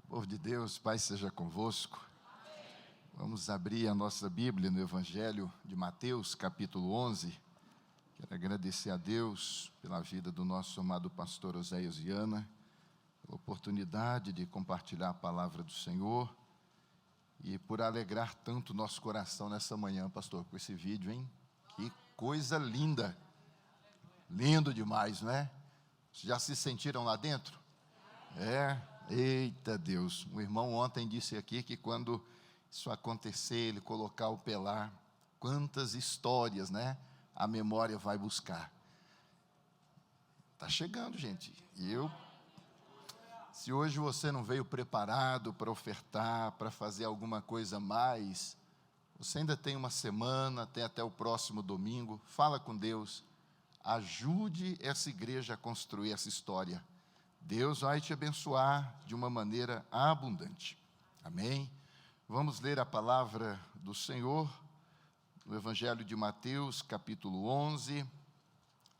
Povo de Deus, Pai seja convosco. Vamos abrir a nossa Bíblia no Evangelho de Mateus, capítulo 11. Quero agradecer a Deus pela vida do nosso amado pastor Oséias Viana, pela oportunidade de compartilhar a palavra do Senhor e por alegrar tanto o nosso coração nessa manhã, pastor, com esse vídeo, hein? Que coisa linda! Lindo demais, não é? Já se sentiram lá dentro? Eita Deus, o irmão ontem disse aqui que quando isso acontecer, ele colocar o pelar, quantas histórias, né, a memória vai buscar. Está chegando, gente. Se hoje você não veio preparado para ofertar, para fazer alguma coisa a mais, você ainda tem uma semana, tem até o próximo domingo, fala com Deus, ajude essa igreja a construir essa história. Deus vai te abençoar de uma maneira abundante. Amém? Vamos ler a palavra do Senhor no Evangelho de Mateus, capítulo 11.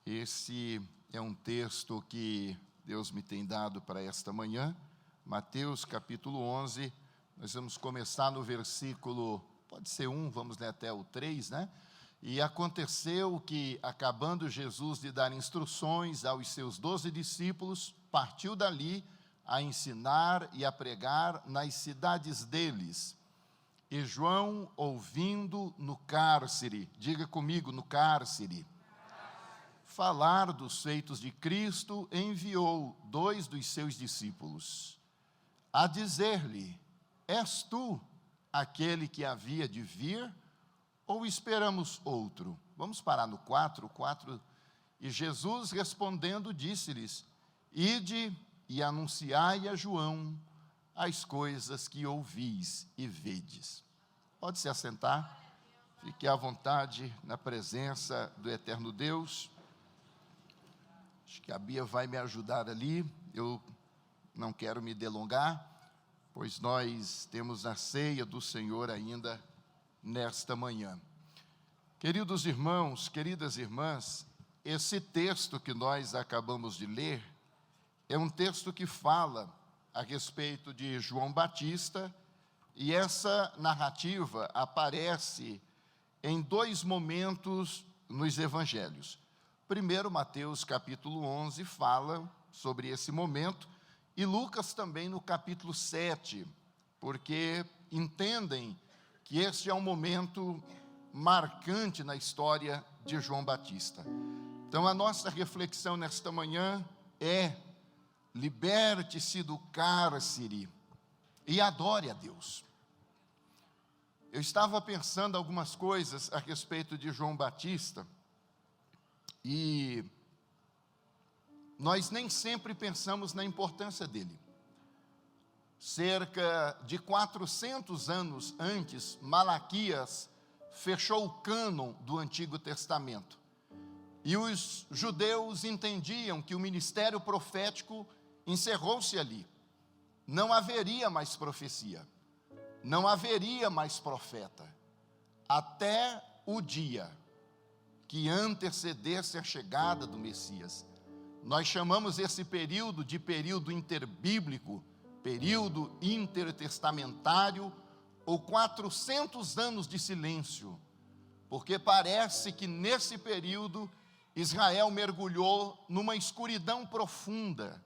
Esse é um texto que Deus me tem dado para esta manhã. Mateus, capítulo 11. Nós vamos começar no versículo, pode ser 1, vamos ler até o 3, né? E aconteceu que, acabando Jesus de dar instruções aos seus 12 discípulos, partiu dali a ensinar e a pregar nas cidades deles. E João, ouvindo no cárcere, diga comigo, no cárcere, falar dos feitos de Cristo, enviou 2 dos seus discípulos, a dizer-lhe: és tu aquele que havia de vir, ou esperamos outro? Vamos parar no 4. E Jesus respondendo disse-lhes: ide e anunciai a João as coisas que ouvis e vedes. Pode se assentar, fique à vontade na presença do eterno Deus. Acho que a Bia vai me ajudar ali, eu não quero me delongar, pois nós temos a ceia do Senhor ainda nesta manhã. Queridos irmãos, queridas irmãs, esse texto que nós acabamos de ler é um texto que fala a respeito de João Batista, e essa narrativa aparece em 2 momentos nos evangelhos. Primeiro, Mateus capítulo 11 fala sobre esse momento, e Lucas também no capítulo 7, porque entendem que este é um momento marcante na história de João Batista. Então, a nossa reflexão nesta manhã é: liberte-se do cárcere e adore a Deus. Eu estava pensando algumas coisas a respeito de João Batista, e nós nem sempre pensamos na importância dele. Cerca de 400 anos antes, Malaquias fechou o cânon do Antigo Testamento. E os judeus entendiam que o ministério profético encerrou-se ali. Não haveria mais profecia, não haveria mais profeta, até o dia que antecedesse a chegada do Messias. Nós chamamos esse período de período interbíblico, período intertestamentário, ou 400 anos de silêncio, porque parece que nesse período Israel mergulhou numa escuridão profunda,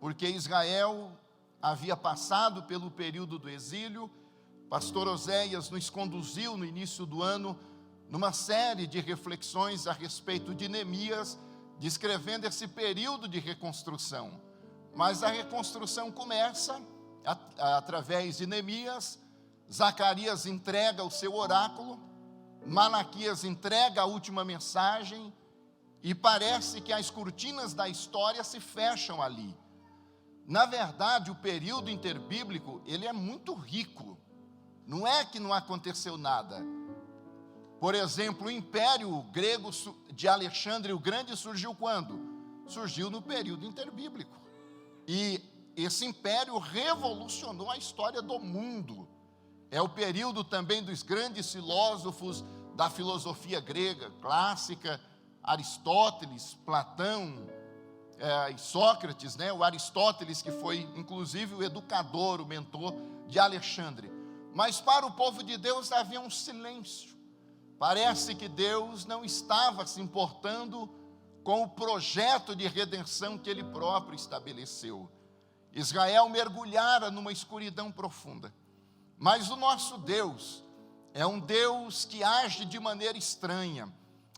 porque Israel havia passado pelo período do exílio. Pastor Oséias nos conduziu no início do ano numa série de reflexões a respeito de Neemias, descrevendo esse período de reconstrução. Mas a reconstrução começa através de Neemias. Zacarias entrega o seu oráculo, Malaquias entrega a última mensagem, e parece que as cortinas da história se fecham ali. Na verdade, o período interbíblico, ele é muito rico. Não é que não aconteceu nada. Por exemplo, o Império Grego de Alexandre o Grande surgiu quando? Surgiu no período interbíblico. E esse império revolucionou a história do mundo. É o período também dos grandes filósofos da filosofia grega clássica, Aristóteles, Platão, Sócrates, né, o Aristóteles, que foi inclusive o educador, o mentor de Alexandre. Mas para o povo de Deus havia um silêncio. Parece que Deus não estava se importando com o projeto de redenção que Ele próprio estabeleceu. Israel mergulhara numa escuridão profunda. Mas o nosso Deus é um Deus que age de maneira estranha.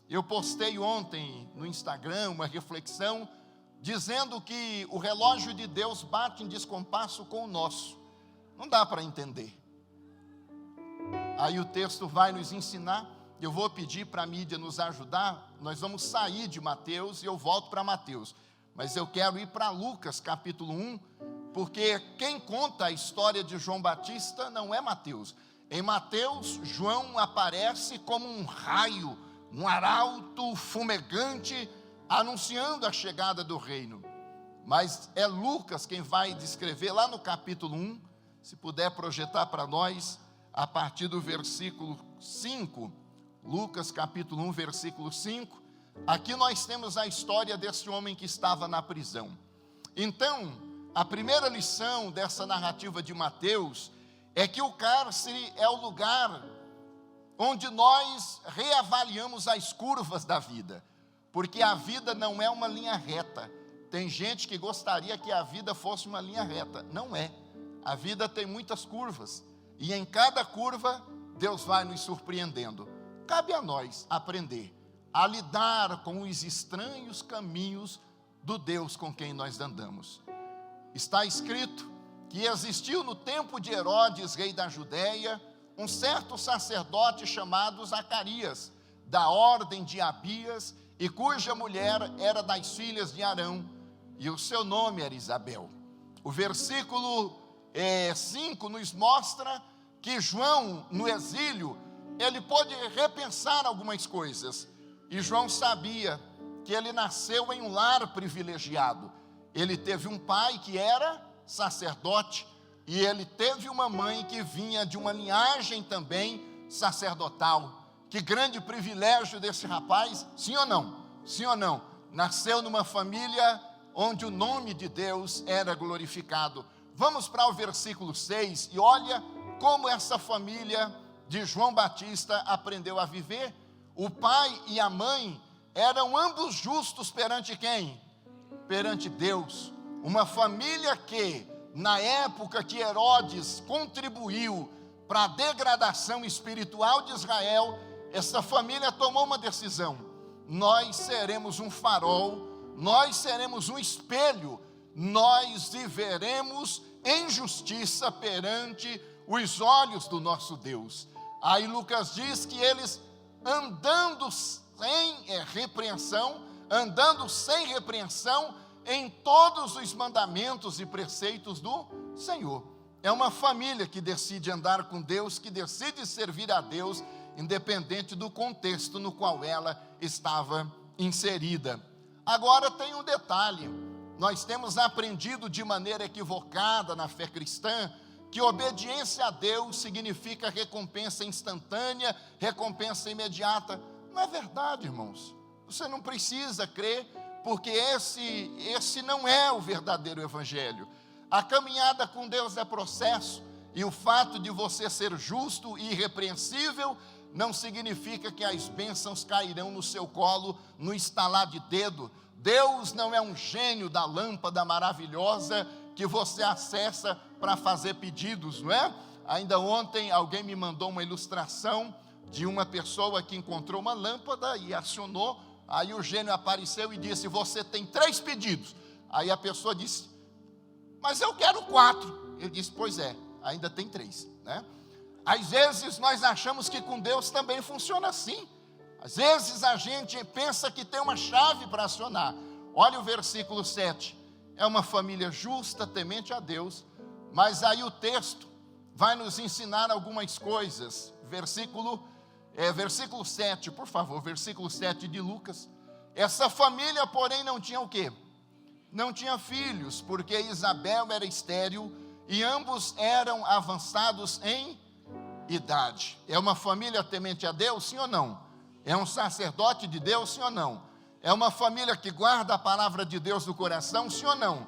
Eu postei ontem no Instagram uma reflexão dizendo que o relógio de Deus bate em descompasso com o nosso. Não dá para entender. Aí o texto vai nos ensinar. Eu vou pedir para a mídia nos ajudar. Nós vamos sair de Mateus e eu volto para Mateus. Mas eu quero ir para Lucas capítulo 1, porque quem conta a história de João Batista não é Mateus. Em Mateus, João aparece como um raio, um arauto fumegante, anunciando a chegada do reino. Mas é Lucas quem vai descrever lá no capítulo 1, se puder projetar para nós, a partir do versículo 5, Lucas capítulo 1, versículo 5, aqui nós temos a história desse homem que estava na prisão. Então, a primeira lição dessa narrativa de Mateus é que o cárcere é o lugar onde nós reavaliamos as curvas da vida, porque a vida não é uma linha reta. Tem gente que gostaria que a vida fosse uma linha reta. Não é. A vida tem muitas curvas, e em cada curva Deus vai nos surpreendendo. Cabe a nós aprender a lidar com os estranhos caminhos do Deus com quem nós andamos. Está escrito que existiu no tempo de Herodes, rei da Judéia, um certo sacerdote chamado Zacarias, da ordem de Abias, e cuja mulher era das filhas de Arão, e o seu nome era Isabel. O versículo 5 nos mostra que João, no exílio, ele pôde repensar algumas coisas. E João sabia que ele nasceu em um lar privilegiado. Ele teve um pai que era sacerdote, e ele teve uma mãe que vinha de uma linhagem também sacerdotal. Que grande privilégio desse rapaz, sim ou não? Sim ou não? Nasceu numa família onde o nome de Deus era glorificado. Vamos para o versículo 6 e olha como essa família de João Batista aprendeu a viver. O pai e a mãe eram ambos justos perante quem? Perante Deus. Uma família que, na época que Herodes contribuiu para a degradação espiritual de Israel, essa família tomou uma decisão: nós seremos um farol, nós seremos um espelho, nós viveremos em justiça perante os olhos do nosso Deus. Aí Lucas diz que eles, andando sem repreensão em todos os mandamentos e preceitos do Senhor. É uma família que decide andar com Deus, que decide servir a Deus, independente do contexto no qual ela estava inserida. Agora tem um detalhe: nós temos aprendido de maneira equivocada na fé cristã que obediência a Deus significa recompensa instantânea, recompensa imediata. Não é verdade, irmãos. Você não precisa crer, porque esse não é o verdadeiro evangelho. A caminhada com Deus é processo, e o fato de você ser justo e irrepreensível não significa que as bênçãos cairão no seu colo no estalar de dedo. Deus não é um gênio da lâmpada maravilhosa que você acessa para fazer pedidos, não é? Ainda ontem alguém me mandou uma ilustração de uma pessoa que encontrou uma lâmpada e acionou. Aí o gênio apareceu e disse: você tem 3 pedidos. Aí a pessoa disse: mas eu quero 4. Ele disse: pois é, ainda tem 3, né? Às vezes nós achamos que com Deus também funciona assim. Às vezes a gente pensa que tem uma chave para acionar. Olha o versículo 7. É uma família justa, temente a Deus. Mas aí o texto vai nos ensinar algumas coisas. Versículo 7, por favor, versículo 7 de Lucas. Essa família, porém, não tinha o quê? Não tinha filhos, porque Isabel era estéril e ambos eram avançados em idade. É uma família temente a Deus, sim ou não? É um sacerdote de Deus, sim ou não? é uma família que guarda a palavra de Deus no coração, sim ou não?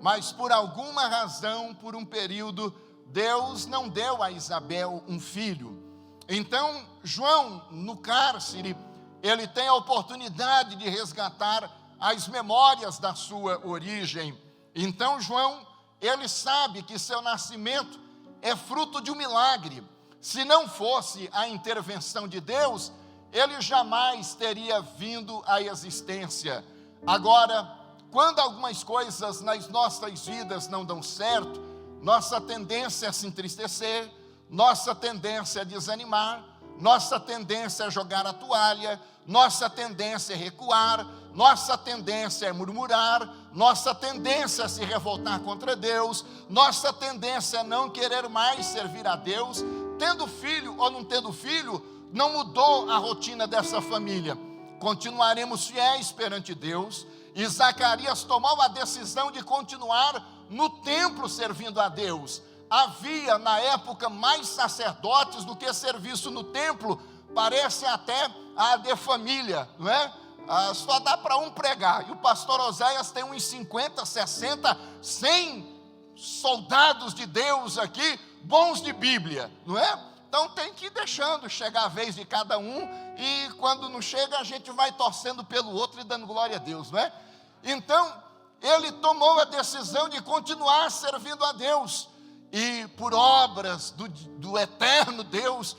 Mas por alguma razão, por um período, Deus não deu a Isabel um filho. Então, João, no cárcere, ele tem a oportunidade de resgatar as memórias da sua origem. Então, João, ele sabe que seu nascimento é fruto de um milagre. Se não fosse a intervenção de Deus, ele jamais teria vindo à existência. Agora, quando algumas coisas nas nossas vidas não dão certo, nossa tendência é se entristecer, nossa tendência é desanimar, nossa tendência é jogar a toalha, nossa tendência é recuar, nossa tendência é murmurar, nossa tendência é se revoltar contra Deus, nossa tendência é não querer mais servir a Deus. Tendo filho ou não tendo filho, não mudou a rotina dessa família. Continuaremos fiéis perante Deus. E Zacarias tomou a decisão de continuar no templo servindo a Deus. Havia na época mais sacerdotes do que serviço no templo. Parece até a de família, não é? Só dá para um pregar. E o pastor Oséias tem uns 50, 60, 100 soldados de Deus aqui, bons de Bíblia, não é? Então tem que ir deixando chegar a vez de cada um, e quando não chega a gente vai torcendo pelo outro e dando glória a Deus, não é? Então ele tomou a decisão de continuar servindo a Deus, e por obras do eterno Deus,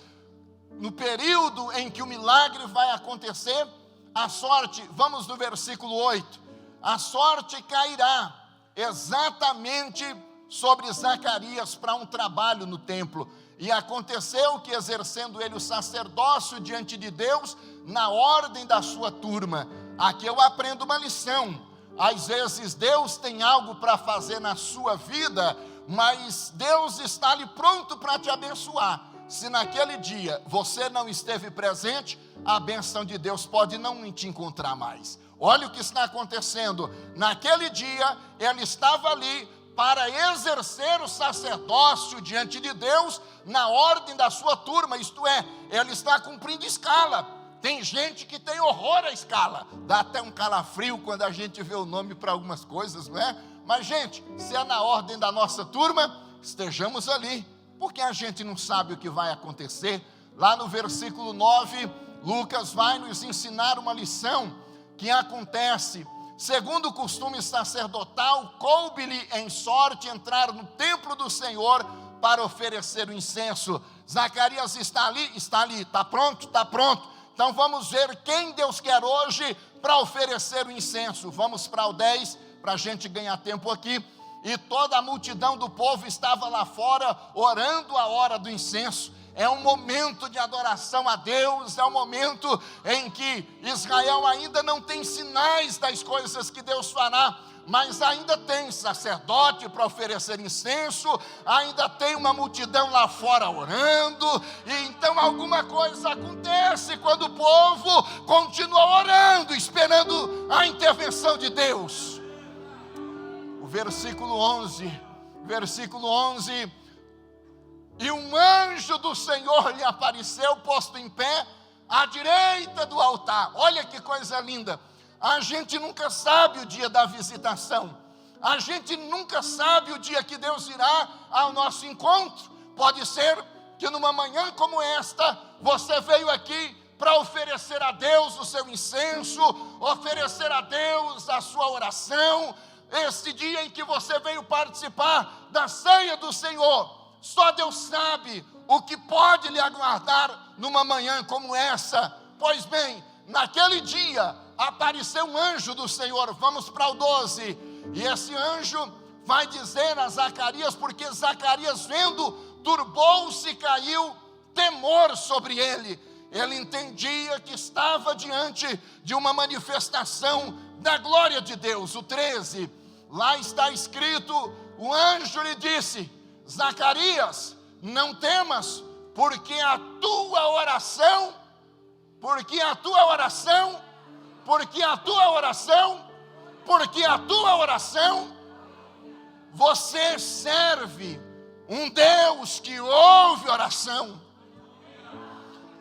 no período em que o milagre vai acontecer, a sorte, vamos no versículo 8, a sorte cairá exatamente sobre Zacarias para um trabalho no templo. E aconteceu que, exercendo ele o sacerdócio diante de Deus, na ordem da sua turma. Aqui eu aprendo uma lição. Às vezes Deus tem algo para fazer na sua vida, mas Deus está ali pronto para te abençoar. Se naquele dia você não esteve presente, a bênção de Deus pode não te encontrar mais. Olha o que está acontecendo. Naquele dia, ele estava ali para exercer o sacerdócio diante de Deus na ordem da sua turma, isto é, ele está cumprindo escala. Tem gente que tem horror à escala, dá até um calafrio quando a gente vê o nome para algumas coisas, não é? Mas gente, se é na ordem da nossa turma, estejamos ali, porque a gente não sabe o que vai acontecer. Lá no versículo 9, Lucas vai nos ensinar uma lição que acontece. Segundo o costume sacerdotal, coube-lhe em sorte entrar no templo do Senhor para oferecer o incenso. Zacarias está ali, está pronto, está pronto. Então vamos ver quem Deus quer hoje para oferecer o incenso. Vamos para o 10, para a gente ganhar tempo aqui. E toda a multidão do povo estava lá fora, orando a hora do incenso. É um momento de adoração a Deus, é um momento em que Israel ainda não tem sinais das coisas que Deus fará, mas ainda tem sacerdote para oferecer incenso, ainda tem uma multidão lá fora orando, e então alguma coisa acontece quando o povo continua orando, esperando a intervenção de Deus. O versículo 11, e um anjo do Senhor lhe apareceu, posto em pé, à direita do altar. Olha que coisa linda. A gente nunca sabe o dia da visitação. A gente nunca sabe o dia que Deus irá ao nosso encontro. Pode ser que numa manhã como esta, você veio aqui para oferecer a Deus o seu incenso, oferecer a Deus a sua oração. Esse dia em que você veio participar da ceia do Senhor. Só Deus sabe o que pode lhe aguardar numa manhã como essa. Pois bem, naquele dia apareceu um anjo do Senhor. Vamos para o 12. E esse anjo vai dizer a Zacarias, porque Zacarias vendo, turbou-se e caiu temor sobre ele. Ele entendia que estava diante de uma manifestação da glória de Deus. O 13, lá está escrito, o anjo lhe disse: Zacarias, não temas, porque a tua oração, você serve um Deus que ouve oração.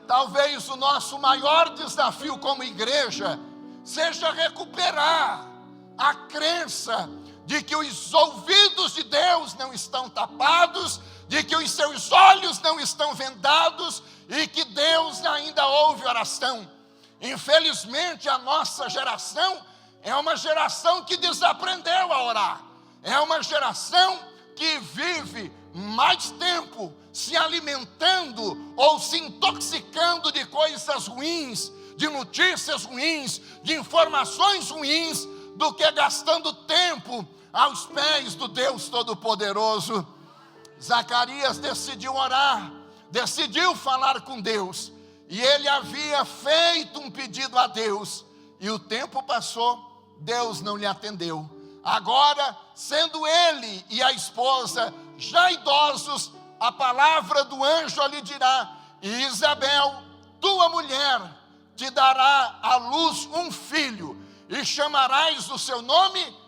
Talvez o nosso maior desafio como igreja seja recuperar a crença de que os ouvidos de Deus não estão tapados, de que os seus olhos não estão vendados e que Deus ainda ouve oração. Infelizmente, a nossa geração é uma geração que desaprendeu a orar. É uma geração que vive mais tempo se alimentando ou se intoxicando de coisas ruins, de notícias ruins, de informações ruins, do que gastando tempo aos pés do Deus Todo-Poderoso. Zacarias decidiu orar, decidiu falar com Deus, e ele havia feito um pedido a Deus, e o tempo passou, Deus não lhe atendeu. Agora, sendo ele e a esposa já idosos, a palavra do anjo lhe dirá: Isabel, tua mulher, te dará à luz um filho, e chamarás o seu nome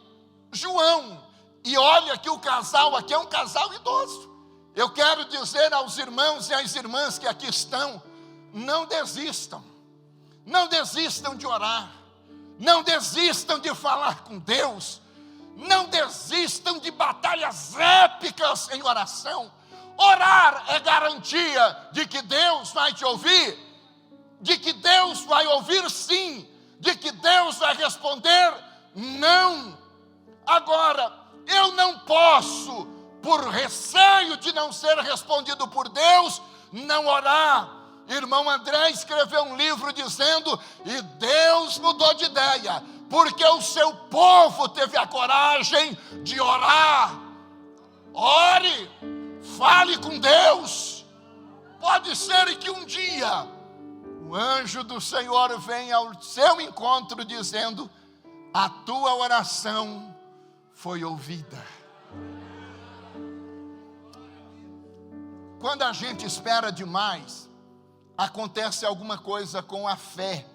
João. E olha que o casal aqui é um casal idoso. Eu quero dizer aos irmãos e às irmãs que aqui estão: não desistam, não desistam de orar, não desistam de falar com Deus, não desistam de batalhas épicas em oração. Orar é garantia de que Deus vai te ouvir, de que Deus vai ouvir sim, de que Deus vai responder não. Agora, eu não posso, por receio de não ser respondido por Deus, não orar. Irmão André escreveu um livro dizendo: e Deus mudou de ideia, porque o seu povo teve a coragem de orar. Ore, fale com Deus. Pode ser que um dia o anjo do Senhor venha ao seu encontro dizendo: a tua oração foi ouvida. Quando a gente espera demais, acontece alguma coisa com a fé,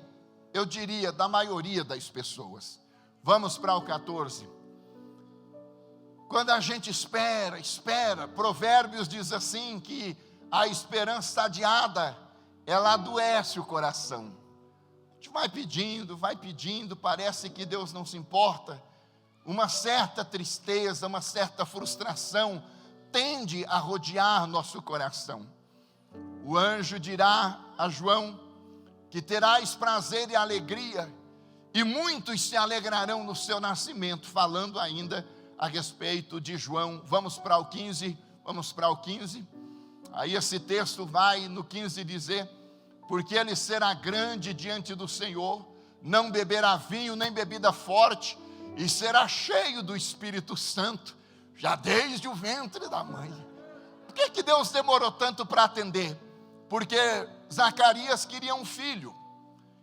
eu diria, da maioria das pessoas. Vamos para o 14. Quando a gente espera, Provérbios diz assim, que a esperança adiada, ela adoece o coração. A gente vai pedindo, parece que Deus não se importa. Uma certa tristeza, uma certa frustração tende a rodear nosso coração. O anjo dirá a João que terás prazer e alegria, e muitos se alegrarão no seu nascimento, falando ainda a respeito de João. Vamos para o 15. Aí esse texto vai no 15 dizer: porque ele será grande diante do Senhor, não beberá vinho nem bebida forte, e será cheio do Espírito Santo, já desde o ventre da mãe. Por que Deus demorou tanto para atender? Porque Zacarias queria um filho,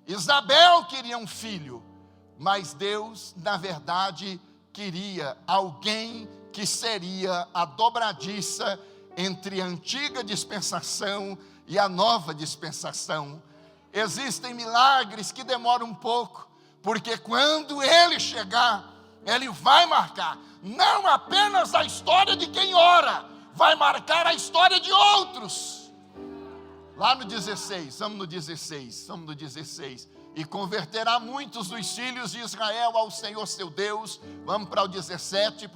Isabel queria um filho, mas Deus, na verdade, queria alguém que seria a dobradiça entre a antiga dispensação e a nova dispensação. Existem milagres que demoram um pouco, porque quando ele chegar, ele vai marcar não apenas a história de quem ora, vai marcar a história de outros. Lá no 16, vamos no 16. E converterá muitos dos filhos de Israel ao Senhor seu Deus. Vamos para o 17.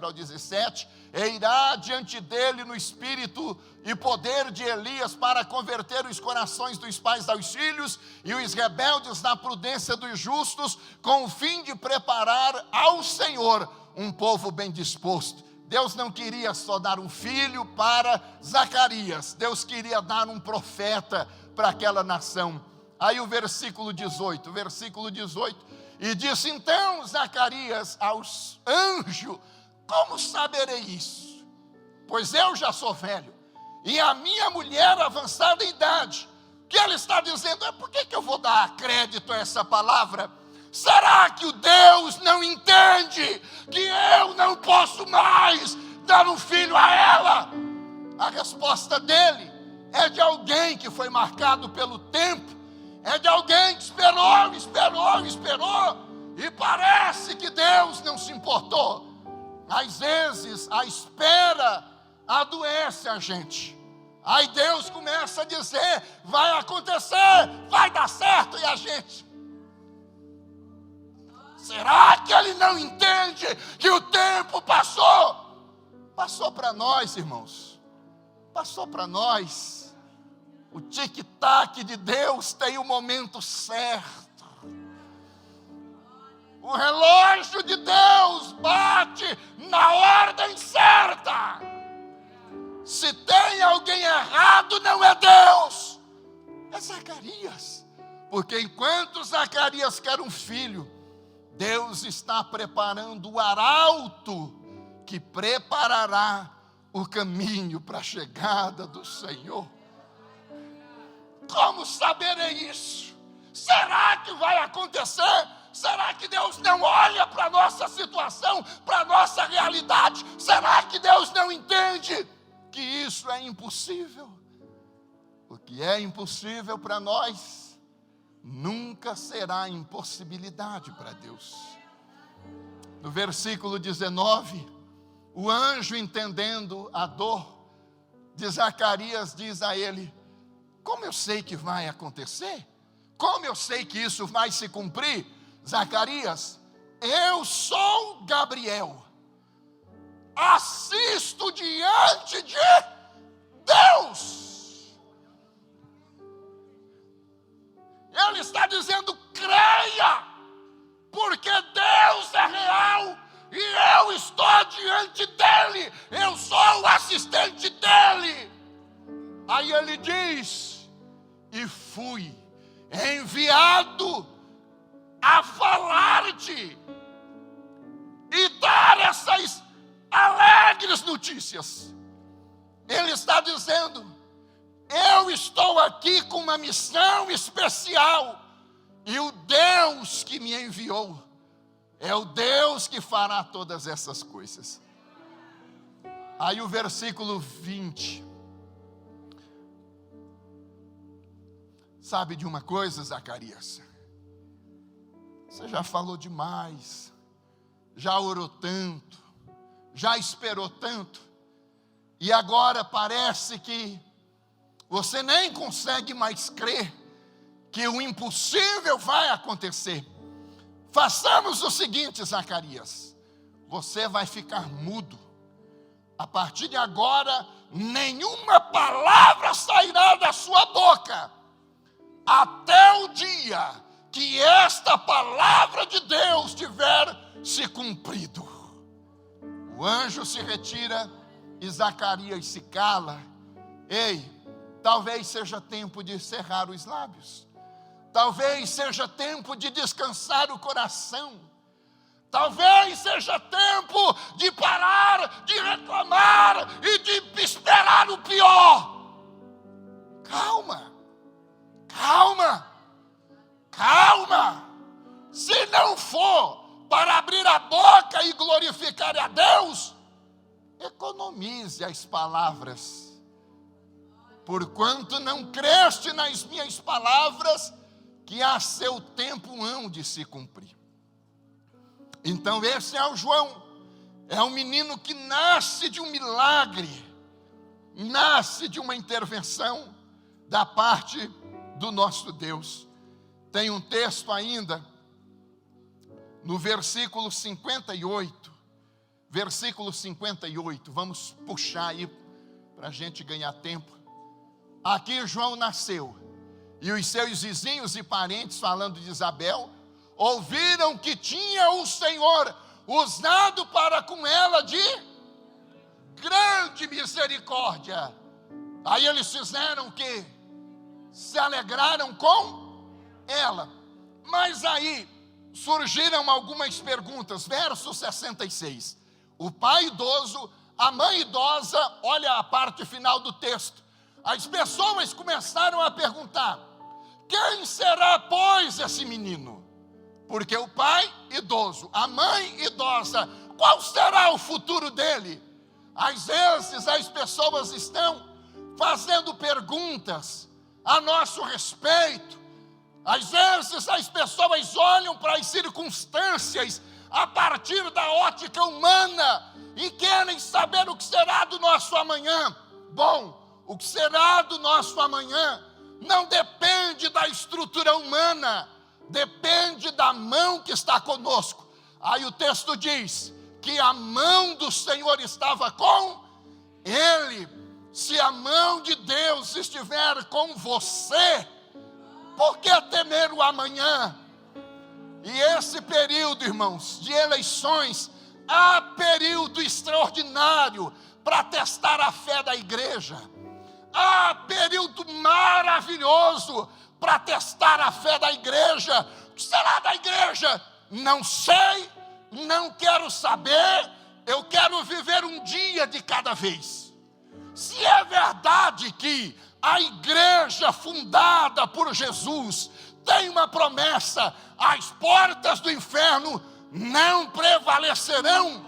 E irá diante dele no espírito e poder de Elias, para converter os corações dos pais aos filhos e os rebeldes na prudência dos justos, com o fim de preparar ao Senhor um povo bem disposto. Deus não queria só dar um filho para Zacarias, Deus queria dar um profeta para aquela nação. Aí o versículo 18, e disse então Zacarias aos anjos: como saberei isso? Pois eu já sou velho, e a minha mulher avançada em idade. O que ele está dizendo é: por que eu vou dar crédito a essa palavra? Será que o Deus não entende que eu não posso mais dar um filho a ela? A resposta dele é de alguém que foi marcado pelo tempo, é de alguém que esperou, e parece que Deus não se importou. Às vezes a espera adoece a gente. Aí Deus começa a dizer: vai acontecer, vai dar certo, e a gente: Será que ele não entende que o tempo passou? Passou para nós, irmãos. Passou para nós. O tic-tac de Deus tem o momento certo. O relógio de Deus bate na ordem certa. Se tem alguém errado, não é Deus, é Zacarias. Porque enquanto Zacarias quer um filho, Deus está preparando o arauto que preparará o caminho para a chegada do Senhor. Como saberei isso? Será que vai acontecer? Será que Deus não olha para a nossa situação, para a nossa realidade? Será que Deus não entende que isso é impossível? O que é impossível para nós, nunca será impossibilidade para Deus. No versículo 19, o anjo, entendendo a dor de Zacarias, diz a ele: como eu sei que vai acontecer? Como eu sei que isso vai se cumprir? Zacarias, eu sou Gabriel, assisto diante de Deus. Ele está dizendo: creia, porque Deus é real e eu estou diante dele, eu sou o assistente dele. Aí ele diz: e fui enviado a falar-te e dar essas alegres notícias. Ele está dizendo: eu estou aqui com uma missão especial, e o Deus que me enviou é o Deus que fará todas essas coisas. Aí o versículo 20. Sabe de uma coisa, Zacarias? Você já falou demais, já orou tanto, já esperou tanto, e agora parece que você nem consegue mais crer que o impossível vai acontecer. Façamos o seguinte, Zacarias: você vai ficar mudo. A partir de agora, nenhuma palavra sairá da sua boca, até o dia que esta palavra de Deus tiver se cumprido. O anjo se retira e Zacarias se cala. Ei, talvez seja tempo de cerrar os lábios. Talvez seja tempo de descansar o coração. Talvez seja tempo de parar de reclamar e de esperar o pior. Calma, calma, calma. Se não for para abrir a boca e glorificar a Deus, economize as palavras. Porquanto não creste nas minhas palavras, que a seu tempo hão de se cumprir. Então esse é o João. É um menino que nasce de um milagre, nasce de uma intervenção da parte do nosso Deus. Tem um texto ainda, no versículo 58, vamos puxar aí, para a gente ganhar tempo. Aqui João nasceu, e os seus vizinhos e parentes, falando de Isabel, ouviram que tinha o Senhor usado para com ela de grande misericórdia. Aí eles fizeram o quê? Se alegraram com ela. Mas aí surgiram algumas perguntas. Verso 66. O pai idoso, a mãe idosa, olha a parte final do texto. As pessoas começaram a perguntar: quem será, pois, esse menino? Porque o pai idoso, a mãe idosa, qual será o futuro dele? Às vezes as pessoas estão fazendo perguntas a nosso respeito. Às vezes as pessoas olham para as circunstâncias a partir da ótica humana e querem saber o que será do nosso amanhã. Bom, o que será do nosso amanhã não depende da estrutura humana, depende da mão que está conosco. Aí o texto diz que a mão do Senhor estava com ele. Se a mão de Deus estiver com você, por que temer o amanhã? E esse período, irmãos, de eleições, há período extraordinário para testar a fé da igreja. Há período maravilhoso para testar a fé da igreja. O que será da igreja? Não sei, não quero saber, eu quero viver um dia de cada vez. Se é verdade que a igreja fundada por Jesus tem uma promessa, as portas do inferno não prevalecerão,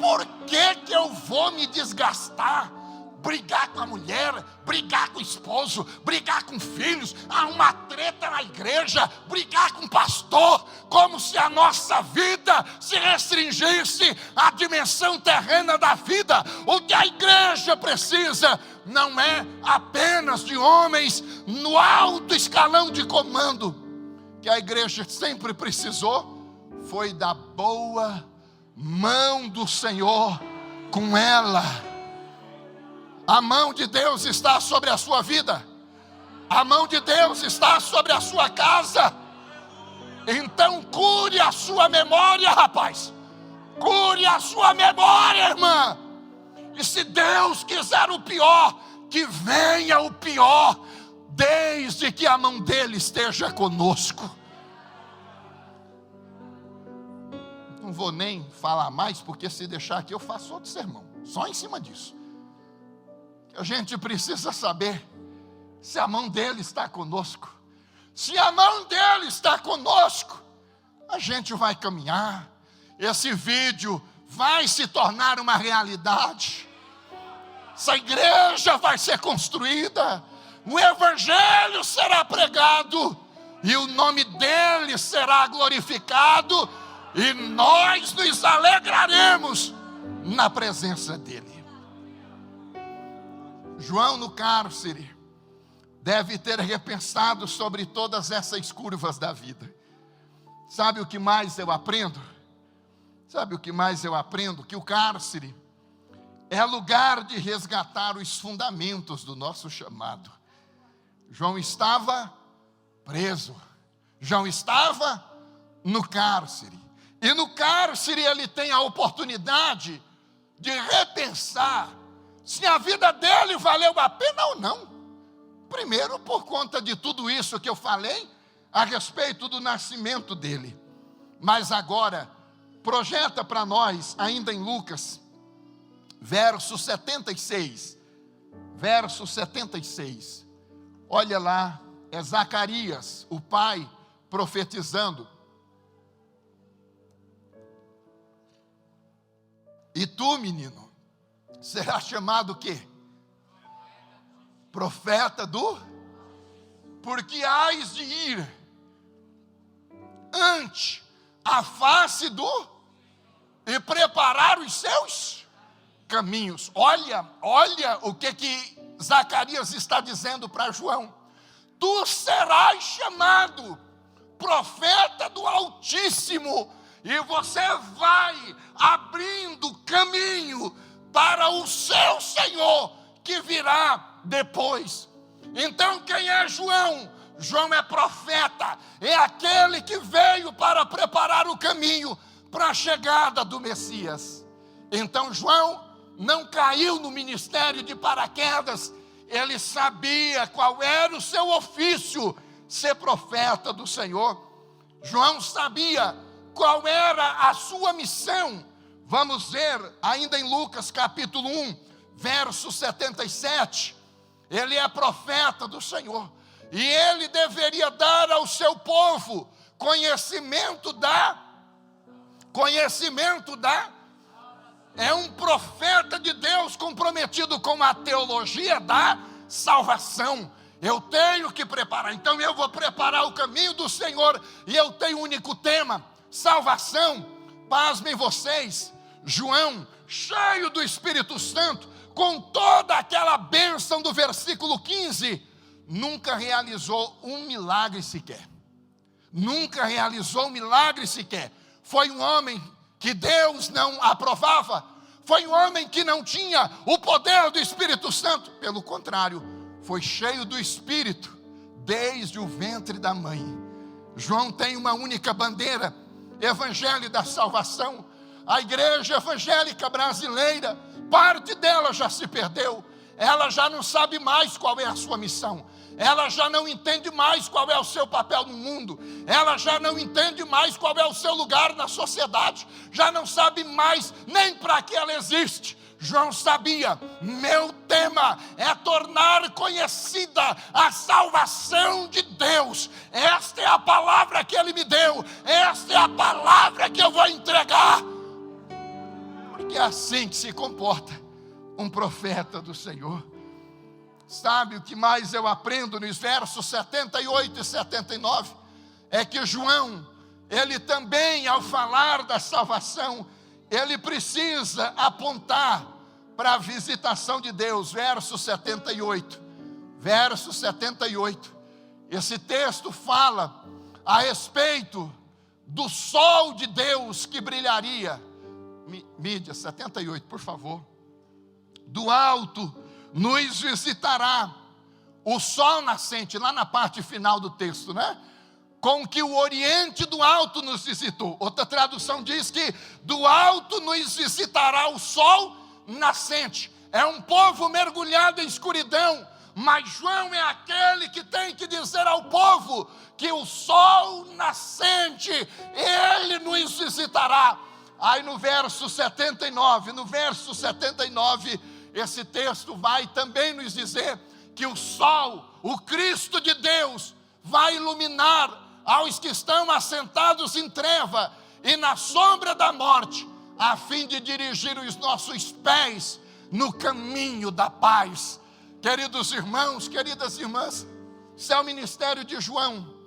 por que eu vou me desgastar? Brigar com a mulher, brigar com o esposo, brigar com filhos, há uma treta na igreja, brigar com o pastor, como se a nossa vida se restringisse à dimensão terrena da vida. O que a igreja precisa não é apenas de homens no alto escalão de comando. Que a igreja sempre precisou foi da boa mão do Senhor com ela. A mão de Deus está sobre a sua vida. A mão de Deus está sobre a sua casa. Então cure a sua memória, rapaz. Cure a sua memória, irmã. E se Deus quiser o pior, que venha o pior, desde que a mão dele esteja conosco. Não vou nem falar mais, porque se deixar aqui eu faço outro sermão, só em cima disso. A gente precisa saber se a mão dele está conosco. Se a mão dele está conosco, a gente vai caminhar. Esse vídeo vai se tornar uma realidade. Essa igreja vai ser construída. O evangelho será pregado. E o nome dele será glorificado. E nós nos alegraremos na presença dele. João no cárcere deve ter repensado sobre todas essas curvas da vida. Sabe o que mais eu aprendo? Sabe o que mais eu aprendo? Que o cárcere é lugar de resgatar os fundamentos do nosso chamado. João estava preso. João estava no cárcere. E no cárcere ele tem a oportunidade de repensar se a vida dele valeu a pena ou não. Primeiro, por conta de tudo isso que eu falei a respeito do nascimento dele. Mas agora, projeta para nós, ainda em Lucas, verso 76. Verso 76. Olha lá, é Zacarias, o pai, profetizando. E tu, menino, será chamado o quê? Profeta do? Porque hás de ir ante a face do e preparar os seus caminhos. Olha o que Zacarias está dizendo para João. Tu serás chamado profeta do Altíssimo, e você vai abrindo caminho para o seu Senhor que virá depois. Então quem é João? João é profeta, é aquele que veio para preparar o caminho para a chegada do Messias. Então João não caiu no ministério de paraquedas, ele sabia qual era o seu ofício, ser profeta do Senhor. João sabia qual era a sua missão. Vamos ver ainda em Lucas capítulo 1, verso 77. Ele é profeta do Senhor. E ele deveria dar ao seu povo conhecimento da. É um profeta de Deus comprometido com a teologia da salvação. Eu tenho que preparar. Então eu vou preparar o caminho do Senhor. E eu tenho um único tema: salvação. Pasmem vocês, João, cheio do Espírito Santo, com toda aquela bênção do versículo 15, nunca realizou um milagre sequer. nunca realizou milagre sequer. Foi um homem que Deus não aprovava. Foi um homem que não tinha o poder do Espírito Santo. Pelo contrário, foi cheio do Espírito desde o ventre da mãe. João tem uma única bandeira: Evangelho da salvação. A igreja evangélica brasileira, parte dela já se perdeu. Ela já não sabe mais qual é a sua missão. Ela já não entende mais qual é o seu papel no mundo. Ela já não entende mais qual é o seu lugar na sociedade. Já não sabe mais nem para que ela existe. João sabia: meu tema é tornar conhecida a salvação de Deus. Esta é a palavra que Ele me deu. Esta é a palavra que eu vou entregar. Porque é assim que se comporta um profeta do Senhor. Sabe o que mais eu aprendo nos versos 78 e 79? É que João, ele também, ao falar da salvação, ele precisa apontar para a visitação de Deus. Verso 78. Verso 78. Esse texto fala a respeito do sol de Deus que brilharia. Mídia 78, por favor. Do alto nos visitará o sol nascente, lá na parte final do texto, né? Com que o oriente do alto nos visitou. Outra tradução diz que do alto nos visitará o sol nascente. É um povo mergulhado em escuridão, mas João é aquele que tem que dizer ao povo que o sol nascente, ele nos visitará. Aí no verso 79, esse texto vai também nos dizer que o sol, o Cristo de Deus, vai iluminar aos que estão assentados em treva e na sombra da morte, a fim de dirigir os nossos pés no caminho da paz. Queridos irmãos, queridas irmãs, se é o ministério de João,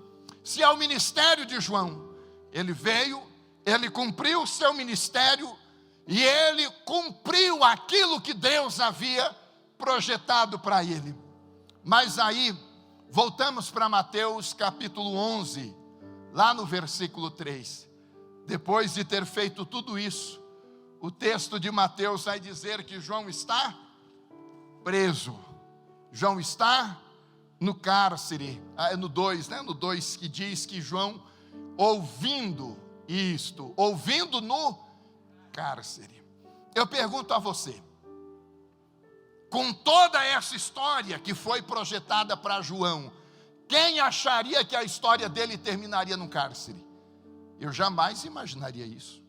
ele veio, ele cumpriu o seu ministério, e ele cumpriu aquilo que Deus havia projetado para ele. Mas aí, voltamos para Mateus capítulo 11, lá no versículo 3. Depois de ter feito tudo isso, o texto de Mateus vai dizer que João está preso. João está no cárcere. No 2, né? No 2 que diz que João, ouvindo no cárcere. Eu pergunto a você, com toda essa história que foi projetada para João, quem acharia que a história dele terminaria no cárcere? Eu jamais imaginaria isso.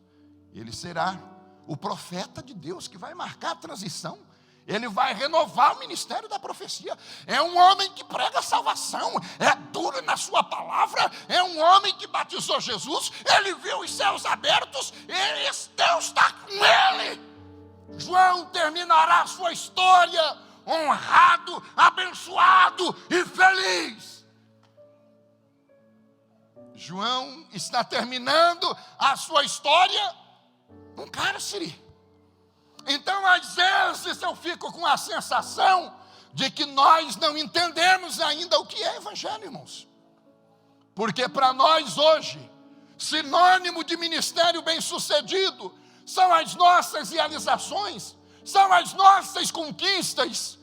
Ele será o profeta de Deus que vai marcar a transição. Ele vai renovar o ministério da profecia. É um homem que prega salvação, é duro na sua palavra, é um homem que batizou Jesus, ele viu os céus abertos, e Deus está com ele. João terminará a sua história honrado, abençoado e feliz. João está terminando a sua história num cárcere. Então, às vezes, eu fico com a sensação de que nós não entendemos ainda o que é evangelho, irmãos. Porque para nós hoje, sinônimo de ministério bem-sucedido são as nossas realizações, são as nossas conquistas.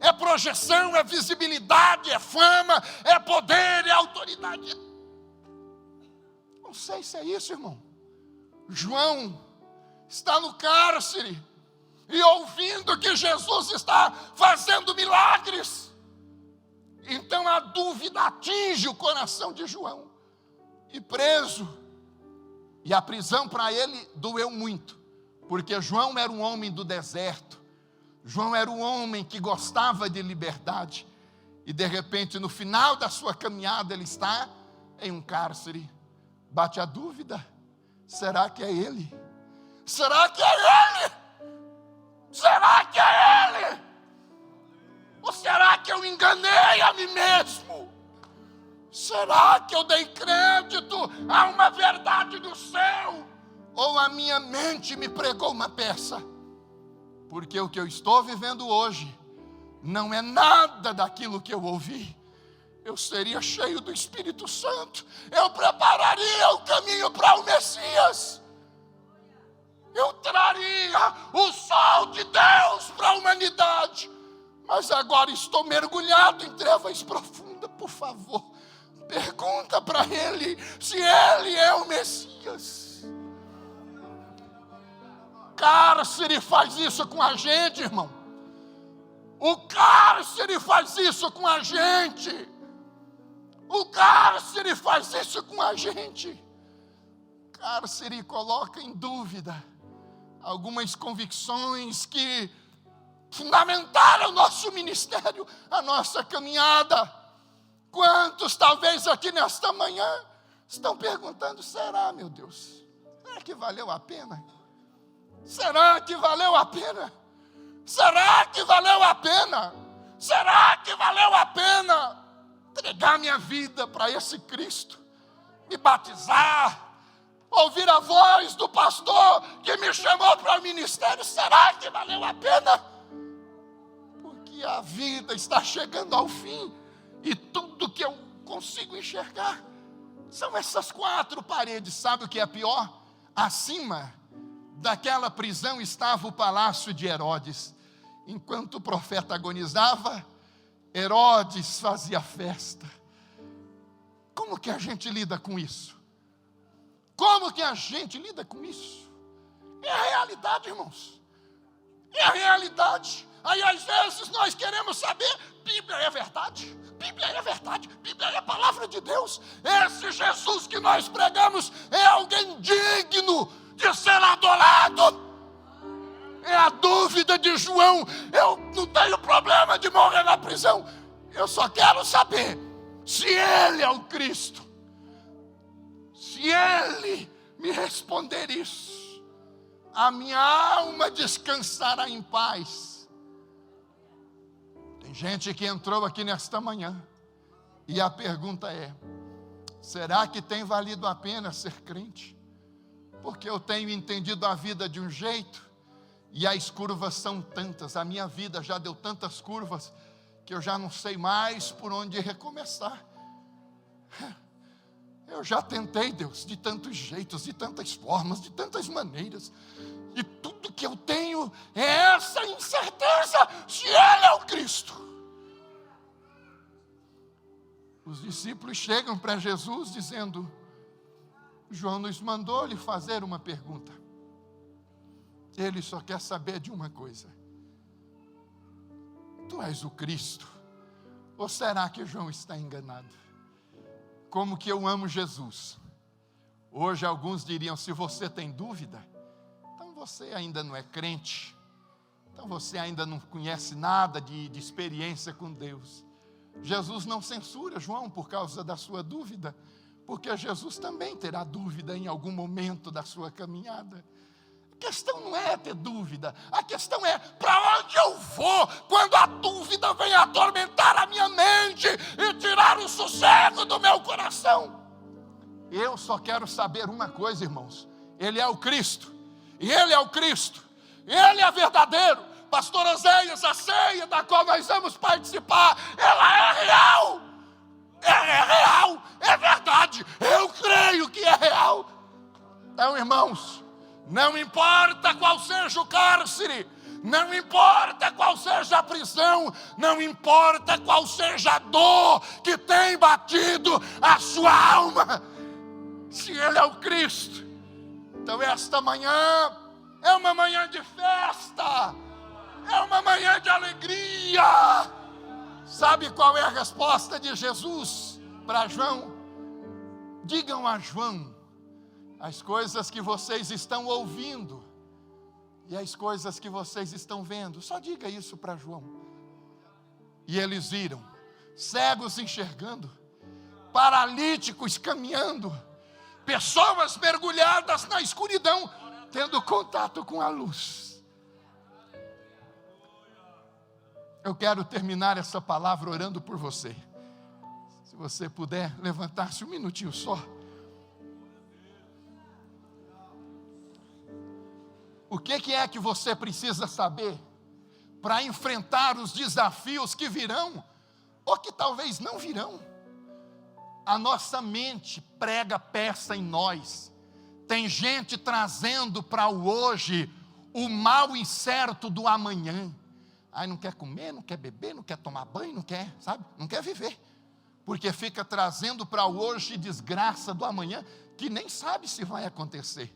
É projeção, é visibilidade, é fama, é poder, é autoridade. Não sei se é isso, irmão. João está no cárcere e ouvindo que Jesus está fazendo milagres. Então a dúvida atinge o coração de João. E preso. E a prisão para ele doeu muito. Porque João era um homem do deserto. João era um homem que gostava de liberdade. E de repente, no final da sua caminhada, ele está em um cárcere. Bate a dúvida. Será que é ele? Será que é ele? Será que é ele? Ou será que eu enganei a mim mesmo? Será que eu dei crédito a uma verdade do céu? Ou a minha mente me pregou uma peça? Porque o que eu estou vivendo hoje não é nada daquilo que eu ouvi. eu seria cheio do Espírito Santo, eu prepararia o caminho para o Messias, eu traria o sol de Deus para a humanidade, mas agora estou mergulhado em trevas profundas. Por favor, pergunta para ele se ele é o Messias. Cárcere faz isso com a gente, irmão. O cárcere faz isso com a gente. O cárcere faz isso com a gente. Cárcere coloca em dúvida algumas convicções que fundamentaram o nosso ministério, a nossa caminhada. Quantos talvez aqui nesta manhã estão perguntando: será, meu Deus? Será que valeu a pena? Será que valeu a pena? Será que valeu a pena? Será que valeu a pena entregar minha vida para esse Cristo, me batizar, ouvir a voz do pastor que me chamou para o ministério? Será que valeu a pena? Porque a vida está chegando ao fim e tudo que eu consigo enxergar são essas 4 paredes. Sabe o que é pior? Acima daquela prisão estava o palácio de Herodes. Enquanto o profeta agonizava, Herodes fazia festa. Como que a gente lida com isso? Como que a gente lida com isso? É a realidade, irmãos. É a realidade. Aí às vezes nós queremos saber: Bíblia é verdade? Bíblia é verdade? Bíblia é a palavra de Deus? Esse Jesus que nós pregamos é alguém digno de ser adorado? É a dúvida de João: eu não tenho problema de morrer na prisão, eu só quero saber se ele é o Cristo. Se ele me responder isso, a minha alma descansará em paz. Tem gente que entrou aqui nesta manhã e a pergunta é: será que tem valido a pena ser crente? Porque eu tenho entendido a vida de um jeito e as curvas são tantas, a minha vida já deu tantas curvas que eu já não sei mais por onde recomeçar. Eu já tentei, Deus, de tantos jeitos, de tantas formas, de tantas maneiras, e tudo que eu tenho é essa incerteza se ele é o Cristo. Os discípulos chegam para Jesus dizendo: João nos mandou lhe fazer uma pergunta. Ele só quer saber de uma coisa: tu és o Cristo? Ou será que João está enganado? Como que eu amo Jesus. Hoje alguns diriam: se você tem dúvida, então você ainda não é crente, então você ainda não conhece nada de experiência com Deus. Jesus não censura João por causa da sua dúvida, porque Jesus também terá dúvida em algum momento da sua caminhada. A questão não é ter dúvida, a questão é: para onde eu vou quando a dúvida vem atormentar a minha mente e tirar o sossego do meu coração? Eu só quero saber uma coisa, irmãos: ele é o Cristo, e ele é o Cristo, ele é verdadeiro. Pastor Oséias, a ceia da qual nós vamos participar, ela é real, é verdade, eu creio que é real. Então, irmãos, não importa qual seja o cárcere, não importa qual seja a prisão, não importa qual seja a dor que tem batido a sua alma, se ele é o Cristo, então esta manhã é uma manhã de festa, é uma manhã de alegria. Sabe qual é a resposta de Jesus para João? Digam a João as coisas que vocês estão ouvindo e as coisas que vocês estão vendo. Só diga isso para João. E eles viram cegos enxergando, paralíticos caminhando, pessoas mergulhadas na escuridão, tendo contato com a luz. Eu quero terminar essa palavra orando por você. Se você puder levantar-se um minutinho só. O que é que você precisa saber para enfrentar os desafios que virão, ou que talvez não virão? a nossa mente prega peça em nós. Tem gente trazendo para o hoje o mal incerto do amanhã. Aí não quer comer, não quer beber, não quer tomar banho, não quer, sabe? Não quer viver. Porque fica trazendo para o hoje desgraça do amanhã, que nem sabe se vai acontecer.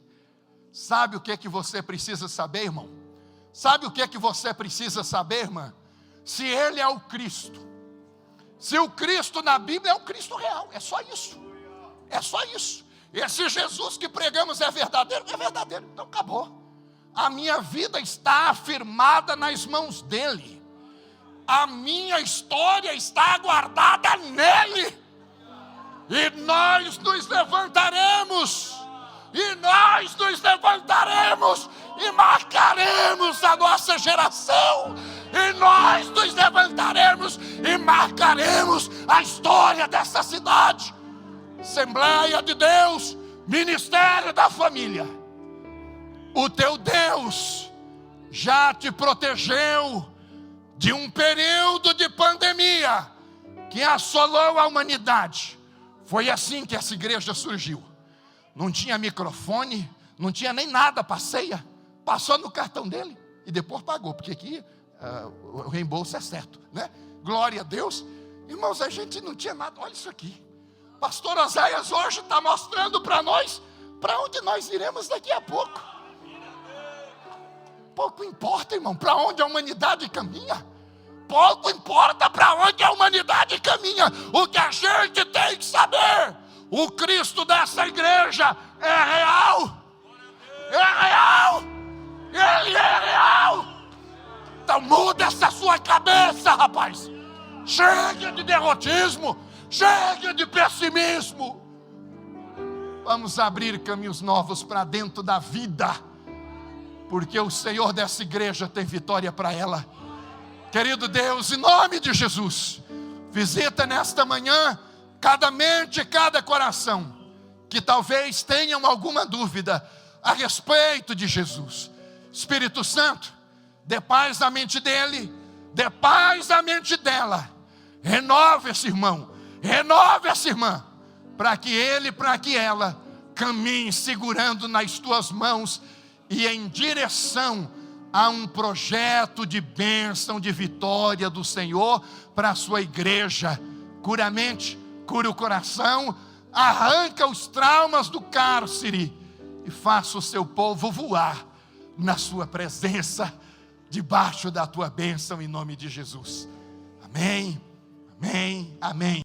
Sabe o que é que você precisa saber, irmão? Sabe o que é que você precisa saber, irmã? Se Ele é o Cristo. Se o Cristo na Bíblia é o Cristo real, é só isso. É só isso. Esse Jesus que pregamos é verdadeiro, então acabou. A minha vida está afirmada nas mãos dEle. A minha história está guardada nele. E nós nos levantaremos. E nós nos levantaremos e marcaremos a nossa geração. E nós nos levantaremos e marcaremos a história dessa cidade. Assembleia de Deus, Ministério da Família. O teu Deus já te protegeu de um período de pandemia que assolou a humanidade. Foi assim que essa igreja surgiu. Não tinha microfone, não tinha nem nada para ceia. Passou no cartão dele e depois pagou, porque aqui o reembolso é certo, né? Glória a Deus. Irmãos, a gente não tinha nada. Olha isso aqui. Pastor Oséias hoje está mostrando para nós para onde nós iremos daqui a pouco. Pouco importa, irmão, para onde a humanidade caminha. Pouco importa para onde a humanidade caminha. O que a gente tem que saber: o Cristo dessa igreja é real. É real. Ele é real. Então muda essa sua cabeça, rapaz. Chega de derrotismo. Chega de pessimismo. Vamos abrir caminhos novos para dentro da vida, porque o Senhor dessa igreja tem vitória para ela. Querido Deus, em nome de Jesus, visita nesta manhã cada mente, cada coração, que talvez tenham alguma dúvida a respeito de Jesus. Espírito Santo, dê paz à mente dele, dê paz à mente dela. Renova esse irmão, renova essa irmã, para que ele, para que ela caminhe segurando nas tuas mãos e em direção a um projeto de bênção, de vitória do Senhor para a sua igreja. Cura a mente, cura o coração, arranca os traumas do cárcere e faça o seu povo voar na sua presença, debaixo da tua bênção, em nome de Jesus. Amém, amém, amém.